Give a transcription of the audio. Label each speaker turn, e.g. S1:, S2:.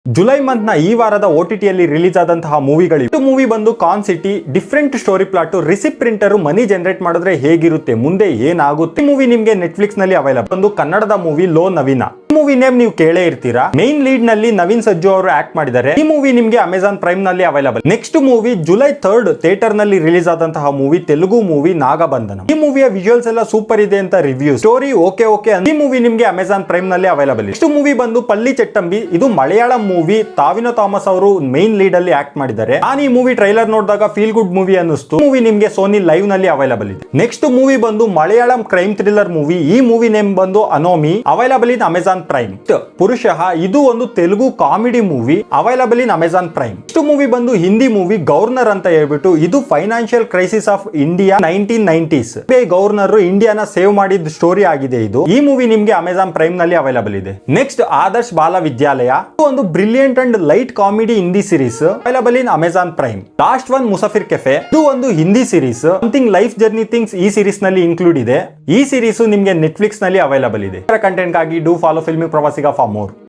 S1: July month ನ ಈ ವಾರದ OTT ಯಲ್ಲಿ ರಿಲೀಸ್ ಆದಂತಹ ಮೂವಿಗಳು ಮೂವಿ ಬಂದು ಕಾನ್ ಸಿಟಿ different story plot receipt printer money generate ಮಾಡಿದ್ರೆ ಹೇಗಿರುತ್ತೆ ಮುಂದೆ ಏನಾಗುತ್ತೆ ಮೂವಿ ನಿಮಗೆ ನೆಟ್ಫ್ಲಿಕ್ಸ್ ನಲ್ಲಿ ಅವೈಲಬಲ್ ಒಂದು ಕನ್ನಡದ ಮೂವಿ ಲೋ ನವೀನ ಮೂವಿ ನೇಮ್ ನೀವು ಕೇಳೇ ಇರ್ತೀರಾ ಮೇನ್ ಲೀಡ್ ನಲ್ಲಿ ನವೀನ್ ಸಜ್ಜು ಅವರು ಆಕ್ಟ್ ಮಾಡಿದ್ದಾರೆ ಈ ಮೂವಿ ನಿಮಗೆ ಅಮೆಜಾನ್ ಪ್ರೈಮ್ ನಲ್ಲಿ available next movie July 3 theatre ನಲ್ಲಿ ರಿಲೀಸ್ ಆದಂತಹ ಮೂವಿ ತೆಲುಗು ಮೂವಿ ನಾಗಬಂಧನ ಈ ಮೂವಿಯ ವಿಜುವಲ್ಸ್ ಎಲ್ಲ ಸೂಪರ್ ಇದೆ ಅಂತ ರಿವ್ಯೂ ಸ್ಟೋರಿ ಓಕೆ ಈ ಮೂವಿ ನಿಮಗೆ ಅಮೆಜಾನ್ ಪ್ರೈಮ್ ನಲ್ಲಿ ಅವೈಲಬಲ್ ನೆಕ್ಸ್ಟ್ ಮೂವಿ ಬಂದು ಪಲ್ಲಿ ಚೆಟ್ಟಂಬಿ ಇದು ಮಲಯಾಳಂ ಮೂವಿ ತಾವಿನೋ ಥಾಮಸ್ ಅವರು ಮೇನ್ ಲೀಡ್ ಅಲ್ಲಿ ಆಕ್ಟ್ ಮಾಡಿದ್ದಾರೆ ನಾನು ಈ ಮೂವಿ ಟ್ರೈಲರ್ ನೋಡಿದಾಗ ಫೀಲ್ ಗುಡ್ ಮೂವಿ ಅನ್ನಿಸ್ತು ಮೂವಿ ನಿಮಗೆ ಸೋನಿ ಲೈವ್ ನಲ್ಲಿ ಅವೈಲಬಲ್ ಇದೆ ನೆಕ್ಸ್ಟ್ ಮೂವಿ ಬಂದು ಮಲಯಾಳಂ ಕ್ರೈಮ್ ಥ್ರಿಲ್ಲರ್ ಮೂವಿ ಈ ಮೂವಿ ನೇಮ್ ಬಂದು Anomie available in Amazon Prime Purushaha ಇದು ಒಂದು Telugu comedy movie available in Amazon Prime next movie ಬಂದು ಹಿಂದಿ ಮೂವಿ ಗವರ್ನರ್ ಅಂತ ಹೇಳ್ಬಿಟ್ಟು ಇದು financial crisis of India 1990s Governor ಇಂಡಿಯಾನ ಸೇವ್ ಮಾಡಿದ ಸ್ಟೋರಿ ಆಗಿದೆ ಇದು ಈ ಮೂವಿ ನಿಮಗೆ ಅಮೆಜಾನ್ ಪ್ರೈಮ್ ನಲ್ಲಿ ಅವೈಲಬಲ್ ಇದೆ ನೆಕ್ಸ್ಟ್ ಆದರ್ಶ್ ಬಾಲ ವಿದ್ಯಾಲಯ ಒಂದು brilliant and light comedy Hindi series available in Amazon Prime last one ಮುಸಾಫಿರ್ cafe ಇದು ಒಂದು Hindi series something life journey things ಈ ಸೀರೀಸ್ ನಲ್ಲಿ ಇನ್ಕ್ಲೂಡ್ ಇದೆ ಈ ಸೀರೀಸ್ ನಿಮಗೆ ನೆಟ್ಫ್ಲಿಕ್ಸ್ ನಲ್ಲಿ ಅವೈಲಬಲ್ ಇದೆ ಕಂಟೆಂಟ್ ಗಾಗಿ do follow Filmi Pravasiga for more